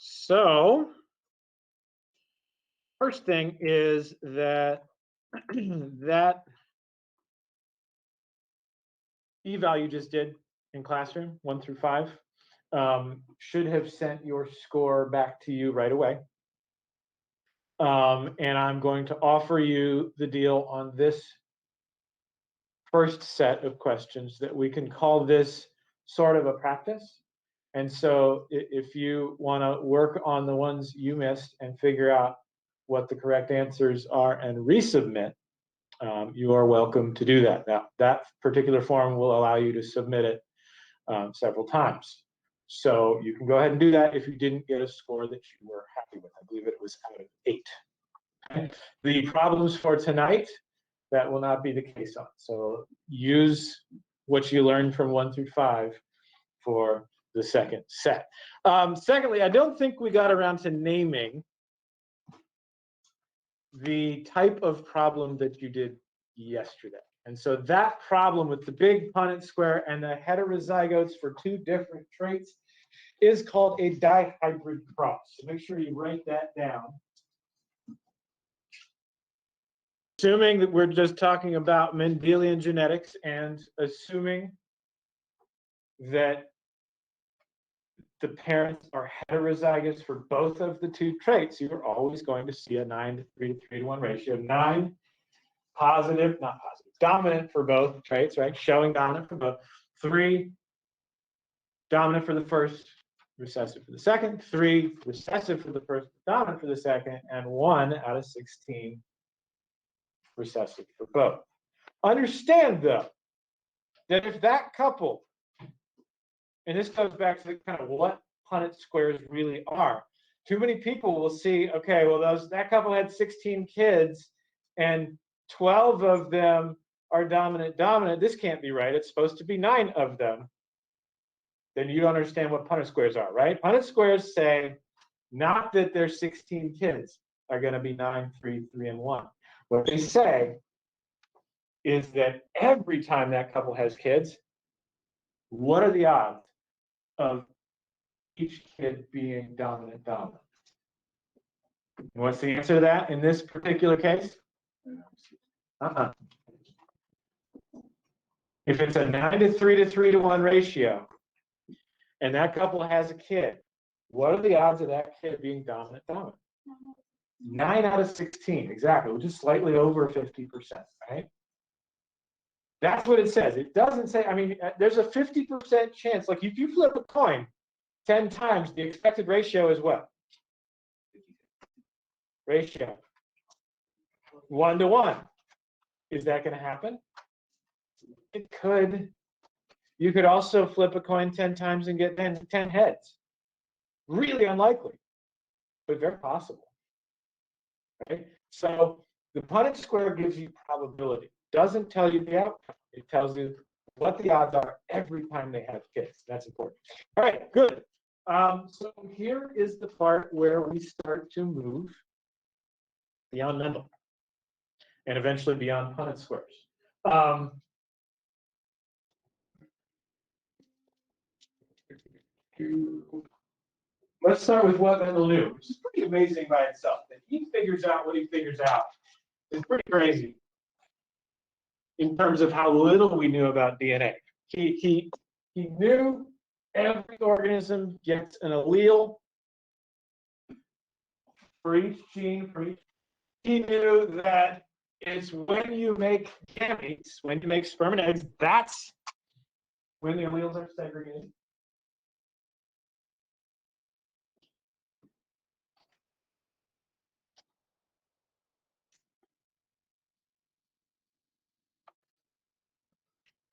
So first thing is that that eval you just did in classroom 1 through 5 should have sent your score back to you right away. And I'm going to offer you the deal on this first set of questions that we can call this sort of a practice. And so if you want to work on the ones you missed and figure out what the correct answers are and resubmit, you are welcome to do that. Now, that particular form will allow you to submit it several times. So you can go ahead and do that if you didn't get a score that you were happy with. I believe it was out of 8. Okay. The problems for tonight, that will not be the case on. So use what you learned from 1 through 5 for the second set. Secondly, I don't think we got around to naming the type of problem that you did yesterday. And so that problem with the big Punnett square and the heterozygotes for 2 different traits is called a dihybrid cross. So make sure you write that down. Assuming that we're just talking about Mendelian genetics and assuming that the parents are heterozygous for both of the 2 traits, you're always going to see a 9 to 3 to 3 to 1 ratio. 9 positive, not positive, dominant for both traits, right? Showing dominant for both. 3 dominant for the first, recessive for the second. 3 recessive for the first, dominant for the second, and 1 out of 16 recessive for both. Understand, though, that if that couple, and this goes back to the kind of what Punnett squares really are. Too many people will see, okay, well, that couple had 16 kids, and 12 of them are dominant. This can't be right. It's supposed to be 9 of them. Then you don't understand what Punnett squares are, right? Punnett squares say not that their 16 kids are going to be 9, 3, 3, and 1. What they say is that every time that couple has kids, what are the odds of each kid being dominant? What's the answer to that in this particular case? If it's a 9 to 3 to 3 to 1 ratio, and that couple has a kid, what are the odds of that kid being dominant? 9 out of 16, exactly, which is slightly over 50%, right? That's what it says. It doesn't say, I mean, there's a 50% chance, like if you flip a coin 10 times, the expected ratio is what? Ratio 1 to 1. Is that going to happen? It could. You could also flip a coin 10 times and get 10 heads. Really unlikely, but very possible. Right? So the Punnett square gives you probability. Doesn't tell you the outcome. It tells you what the odds are every time they have kids. That's important. All right, good. So here is the part where we start to move beyond Mendel and eventually beyond Punnett squares. Let's start with what Mendel knew, which is pretty amazing by itself. That he figures out what he figures out is pretty crazy in terms of how little we knew about DNA. He knew every organism gets an allele for each gene, for each. He knew that it's when you make gametes, when you make sperm and eggs, that's when the alleles are segregated.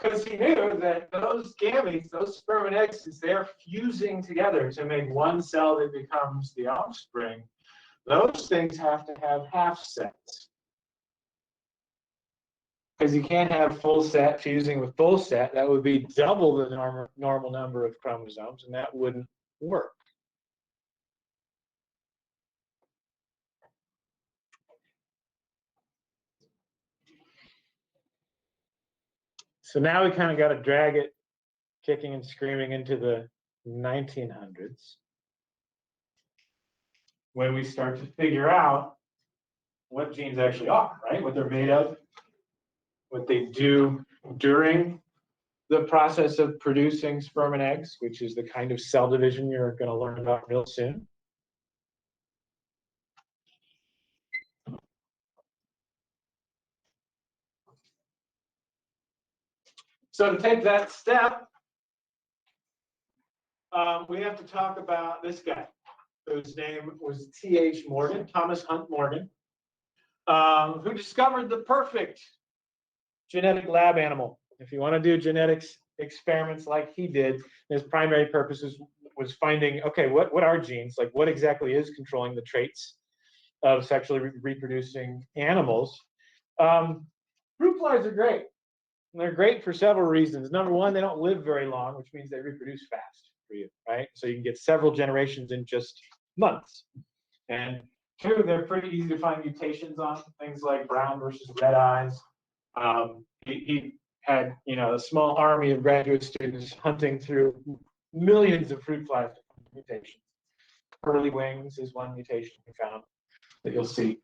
Because he knew that those gametes, those sperm and eggs, as they're fusing together to make one cell that becomes the offspring, those things have to have half sets. Because you can't have full set fusing with full set. That would be double the normal number of chromosomes, and that wouldn't work. So now we kind of got to drag it kicking and screaming into the 1900s. when we start to figure out what genes actually are, right? What they're made of, what they do during the process of producing sperm and eggs, which is the kind of cell division you're going to learn about real soon. So to take that step, we have to talk about this guy, whose name was T.H. Morgan, Thomas Hunt Morgan, who discovered the perfect genetic lab animal. If you want to do genetics experiments like he did, his primary purpose was finding, okay, what are genes? Like, what exactly is controlling the traits of sexually reproducing animals? Fruit flies are great. And they're great for several reasons. Number one, they don't live very long, which means they reproduce fast for you, right? So you can get several generations in just months. And two, they're pretty easy to find mutations on, things like brown versus red eyes. He had, a small army of graduate students hunting through millions of fruit flies mutations. Curly wings is one mutation we found that you'll see.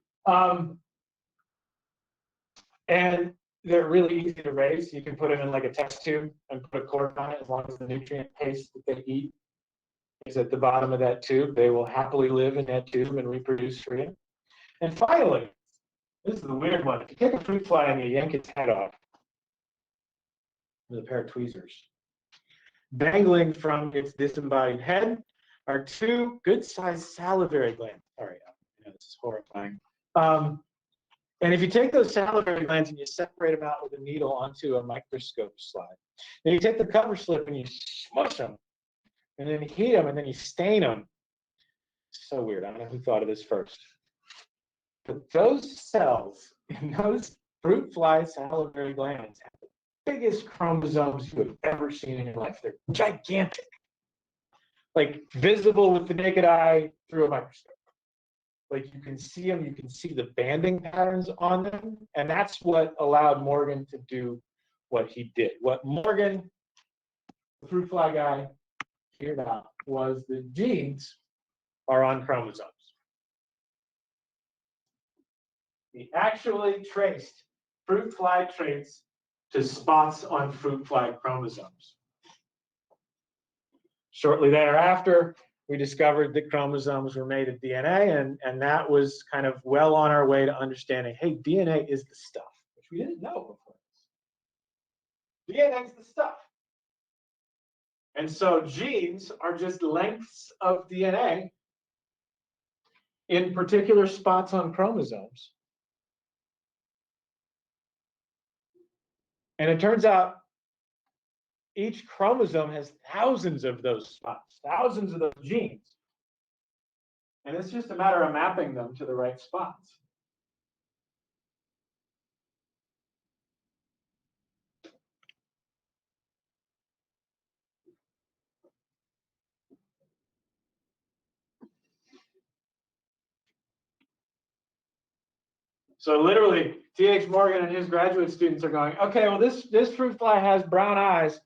And they're really easy to raise. You can put them in like a test tube and put a cork on it. As long as the nutrient paste that they eat is at the bottom of that tube, they will happily live in that tube and reproduce for you. And finally, this is the weird one. If you take a fruit fly and you yank its head off with a pair of tweezers, dangling from its disembodied head are two good-sized salivary glands. Sorry, this is horrifying. And if you take those salivary glands and you separate them out with a needle onto a microscope slide, then you take the cover slip and you smush them, and then you heat them, and then you stain them. So weird. I don't know who thought of this first. But those cells in those fruit fly salivary glands have the biggest chromosomes you have ever seen in your life. They're gigantic, like visible with the naked eye through a microscope. Like you can see them, you can see the banding patterns on them, and that's what allowed Morgan to do what he did. What Morgan, the fruit fly guy, figured out was that genes are on chromosomes. He actually traced fruit fly traits to spots on fruit fly chromosomes. Shortly thereafter, we discovered that chromosomes were made of DNA, and that was kind of well on our way to understanding, hey, DNA is the stuff, which we didn't know before. DNA is the stuff. And so genes are just lengths of DNA in particular spots on chromosomes. And it turns out each chromosome has thousands of those spots, thousands of those genes. And it's just a matter of mapping them to the right spots. So literally, T.H. Morgan and his graduate students are going, okay, well, this fruit fly has brown eyes,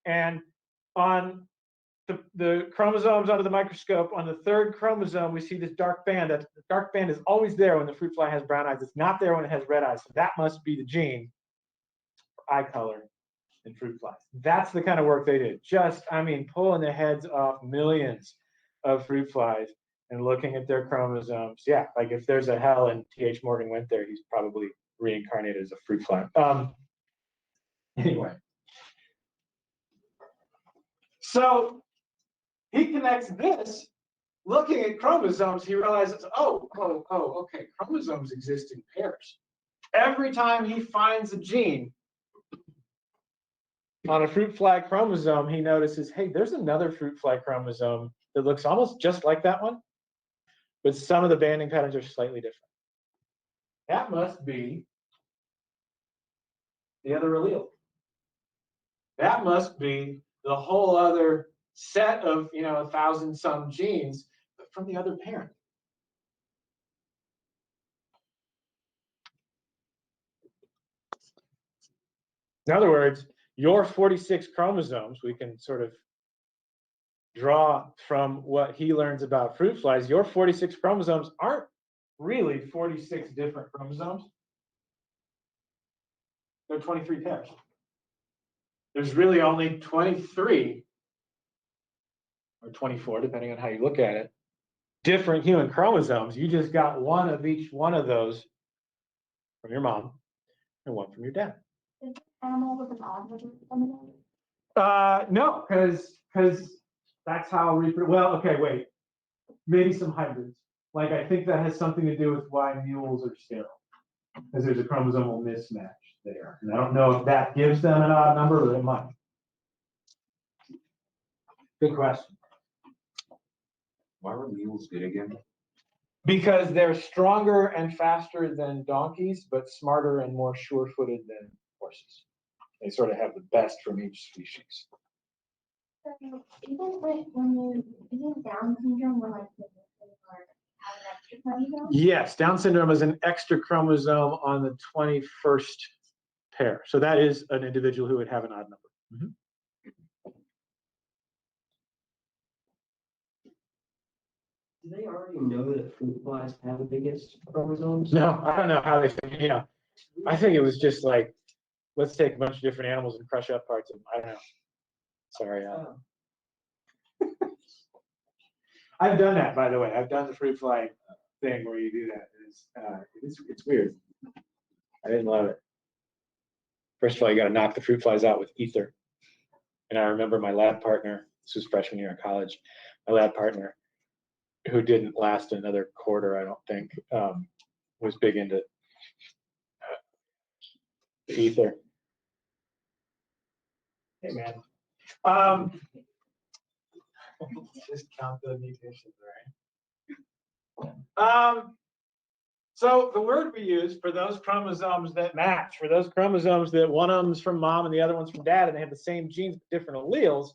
and on the chromosomes under the microscope, on the third chromosome, we see this dark band. That the dark band is always there when the fruit fly has brown eyes. It's not there when it has red eyes. So that must be the gene for eye color in fruit flies. That's the kind of work they did. Just, pulling the heads off millions of fruit flies and looking at their chromosomes. Yeah, like if there's a hell and T.H. Morgan went there, he's probably reincarnated as a fruit fly. Anyway. So he connects this, looking at chromosomes, he realizes, okay, chromosomes exist in pairs. Every time he finds a gene on a fruit fly chromosome, he notices, hey, there's another fruit fly chromosome that looks almost just like that one, but some of the banding patterns are slightly different. That must be the other allele. That must be the whole other set of, 1,000-some genes, but from the other parent. In other words, your 46 chromosomes, we can sort of draw from what he learns about fruit flies, your 46 chromosomes aren't really 46 different chromosomes. They're 23 pairs. There's really only 23 or 24, depending on how you look at it, different human chromosomes. You just got one of each one of those from your mom and one from your dad. Is animal with an odd number? No, because that's how well, okay, wait. Maybe some hybrids. Like, I think that has something to do with why mules are sterile, because there's a chromosomal mismatch there. And I don't know if that gives them an odd number, but it might. Good question. Why were mules good again? Because they're stronger and faster than donkeys, but smarter and more sure-footed than horses. They sort of have the best from each species. Isn't Down syndrome where like have an extra chromosome? Yes, Down syndrome is an extra chromosome on the 21st pair. So that is an individual who would have an odd number. Mm-hmm. Do they already know that fruit flies have the biggest chromosomes? No, I don't know how they think, I think it was just like, let's take a bunch of different animals and crush up parts of them. I don't know. Sorry. I've done that, by the way. I've done the fruit fly thing where you do that. It's weird. I didn't love it. First of all, you got to knock the fruit flies out with ether. And I remember my lab partner, this was freshman year in college, my lab partner, who didn't last another quarter, I don't think, was big into the ether. Hey, man. Just count the mutations, right? So the word we use for those chromosomes that match, for those chromosomes that one of them's from mom and the other one's from dad, and they have the same genes but different alleles,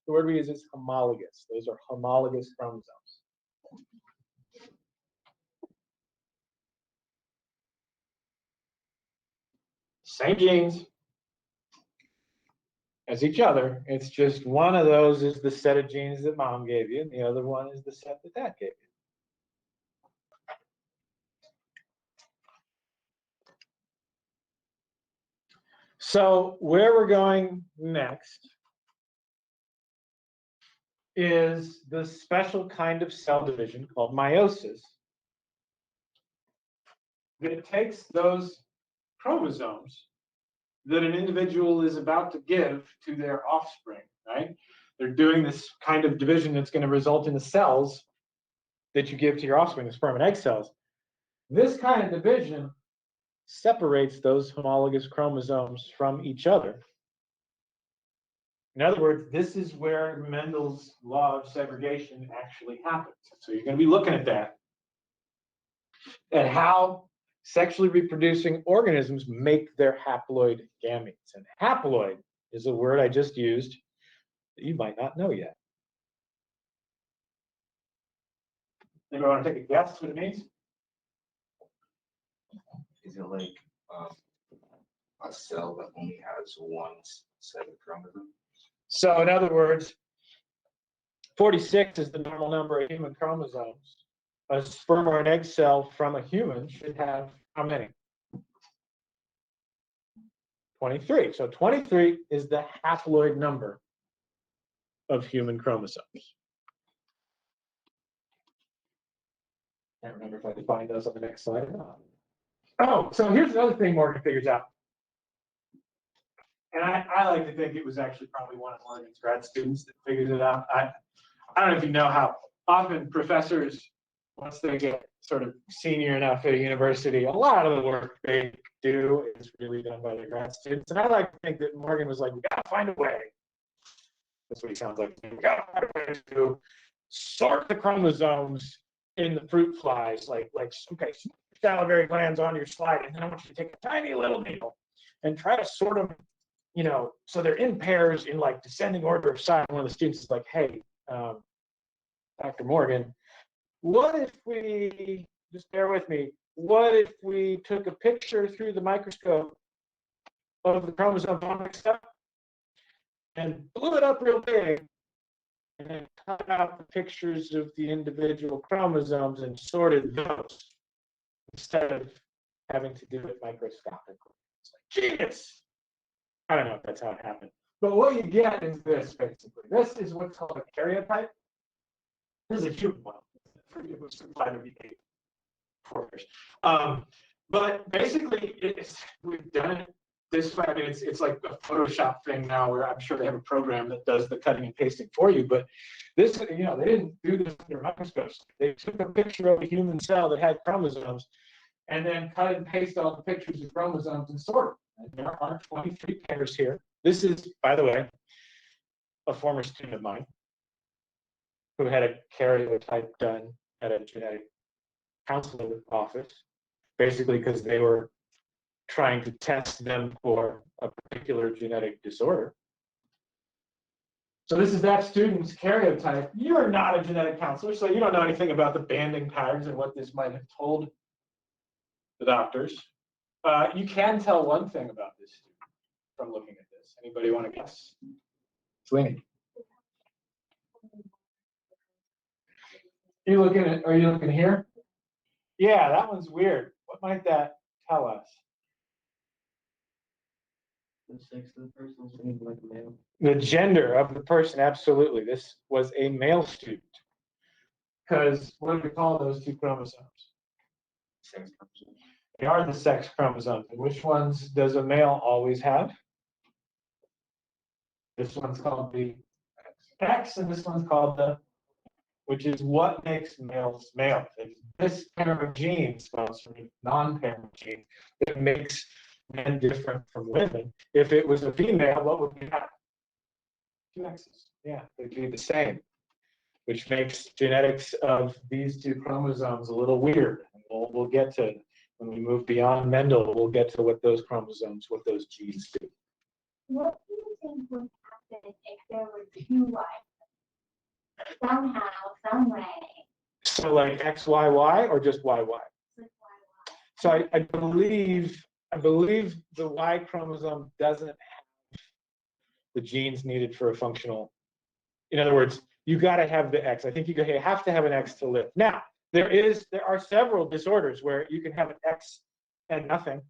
the word we use is homologous. Those are homologous chromosomes. Same genes as each other. It's just one of those is the set of genes that mom gave you, and the other one is the set that dad gave you. So where we're going next is the special kind of cell division called meiosis that takes those chromosomes that an individual is about to give to their offspring, right? They're doing this kind of division that's going to result in the cells that you give to your offspring, the sperm and egg cells. This kind of division separates those homologous chromosomes from each other. In other words, this is where Mendel's law of segregation actually happens. So you're going to be looking at that, at how sexually reproducing organisms make their haploid gametes. And haploid is a word I just used that you might not know yet. Anybody want to take a guess what it means? Is it like a cell that only has one set of chromosomes? So in other words, 46 is the normal number of human chromosomes. A sperm or an egg cell from a human should have how many? 23. So 23 is the haploid number of human chromosomes. Can't remember if I defined those on the next slide or not. Oh, so here's another thing Morgan figures out. And I like to think it was actually probably one of Morgan's grad students that figured it out. I don't know if you know how often professors, once they get sort of senior enough at a university, a lot of the work they do is really done by their grad students. And I like to think that Morgan was like, we gotta find a way. That's what he sounds like. We gotta find a way to sort the chromosomes in the fruit flies. Like okay, salivary glands on your slide, and then I want you to take a tiny little needle and try to sort them, so they're in pairs in like descending order of size. One of the students is like, hey, Dr. Morgan, what if we, just bear with me, what if we took a picture through the microscope of the chromosome all mixed up and blew it up real big and then cut out the pictures of the individual chromosomes and sorted those instead of having to do it microscopically. It's like genius. I don't know if that's how it happened. But what you get is this, basically. This is what's called a karyotype. This is a human one. Forget what's implied to be 4 years. But basically, we've done it this way. I mean, it's like a Photoshop thing now, where I'm sure they have a program that does the cutting and pasting for you. But this, they didn't do this under microscopes. They took a picture of a human cell that had chromosomes, and then cut and paste all the pictures of chromosomes and sort them. And there are 23 pairs here. This is, by the way, a former student of mine who had a karyotype done at a genetic counselor office, basically because they were trying to test them for a particular genetic disorder. So this is that student's karyotype. You're not a genetic counselor, so you don't know anything about the banding patterns and what this might have told the doctors. You can tell one thing about this student from looking at this. Anybody want to guess? Sweeney. Are you looking here? Yeah, that one's weird. What might that tell us? The sex of the person seems like a male. The gender of the person, absolutely. This was a male student. Because what do we call those two chromosomes? Sex chromosomes. They are the sex chromosomes. And which ones does a male always have? This one's called the X, and this one's called the, which is what makes males males. It's this pair of genes, well, sort of non-pair of genes, that makes men different from women. If it was a female, what would we have? 2 X's. Yeah, they'd be the same, which makes genetics of these 2 chromosomes a little weird. We'll get to, when we move beyond Mendel, we'll get to what those chromosomes, what those genes do. What do you think would happen if there were 2 Y? Somehow, some way. So like XYY or just YY? Like So I believe the Y chromosome doesn't have the genes needed for a functional. In other words, you got to have the X. I think you have to have an X to live. Now, there are several disorders where you can have an X and nothing.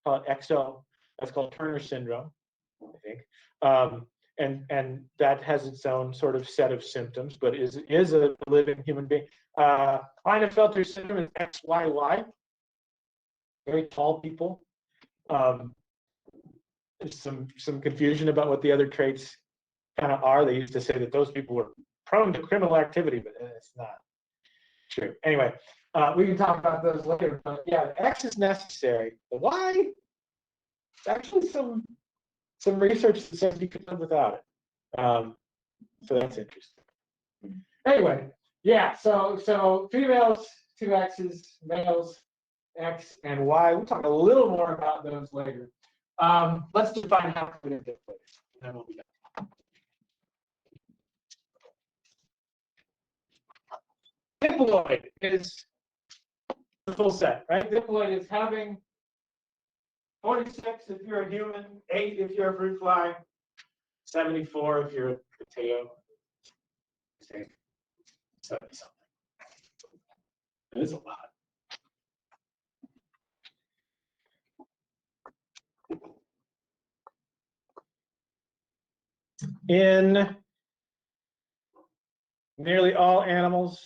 Call it XO. That's called Turner syndrome, I think. And that has its own sort of set of symptoms, but is a living human being. Klinefelter syndrome is XYY. Very tall people. There's some confusion about what the other traits kind of are. They used to say that those people were prone to criminal activity, but it's not true. Anyway, we can talk about those later. But yeah, the X is necessary. The Y, there's actually some research that says you could live without it. So that's interesting. Anyway, yeah. So females 2 X's, males X and Y. We'll talk a little more about those later. Let's define how covenant diploid is, and then we'll be done. Diploid is the full set, right? Diploid is having 46 if you're a human, 8 if you're a fruit fly, 74 if you're a potato. 70 something. It is a lot. In nearly all animals,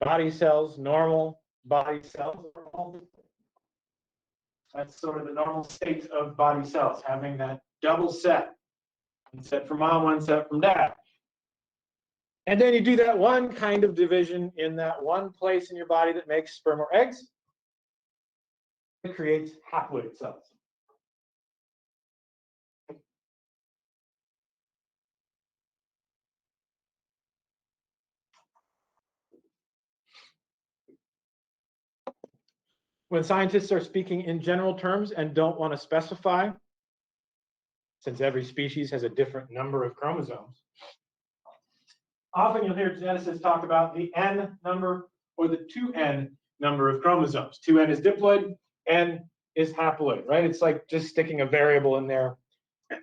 body cells, normal body cells are all diploid. That's sort of the normal state of body cells, having that double set. One set from mom, one set from dad. And then you do that one kind of division in that one place in your body that makes sperm or eggs. It creates haploid cells. When scientists are speaking in general terms and don't want to specify, since every species has a different number of chromosomes, often you'll hear geneticists talk about the N number or the 2N number of chromosomes. 2N is diploid, N is haploid, right? It's like just sticking a variable in there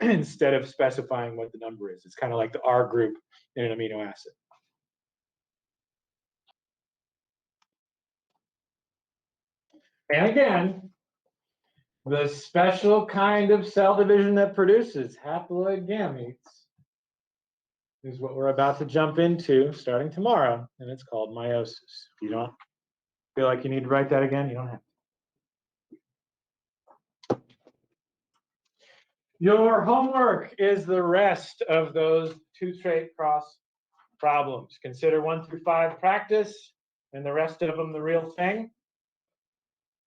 instead of specifying what the number is. It's kind of like the R group in an amino acid. And again, the special kind of cell division that produces haploid gametes is what we're about to jump into starting tomorrow, and it's called meiosis. If you don't feel like you need to write that again, you don't have to. Your homework is the rest of those two-trait cross problems. Consider 1 through 5 practice, and the rest of them the real thing.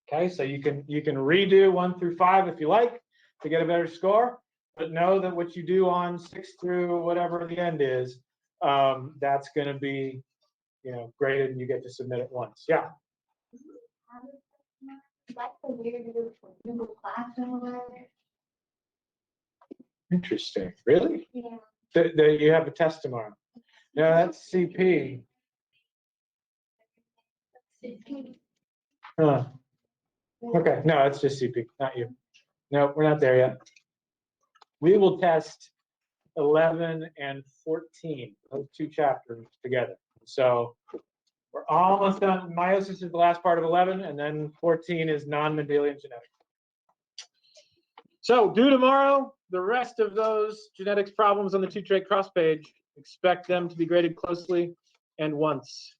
Okay, so you can redo 1 through 5 if you like to get a better score, but know that what you do on 6 through whatever the end is, that's going to be, graded, and you get to submit it once. Yeah. That's a weird Google Classroom or whatever. Interesting. Really? Yeah. You have a test tomorrow. No, that's CP. Huh. Okay, no, it's just CP, not you. No, we're not there yet. We will test 11 and 14, those 2 chapters together. So we're almost done. Meiosis is the last part of 11, and then 14 is non-Mendelian genetics. So due tomorrow, the rest of those genetics problems on the two-trait cross page, expect them to be graded closely and once.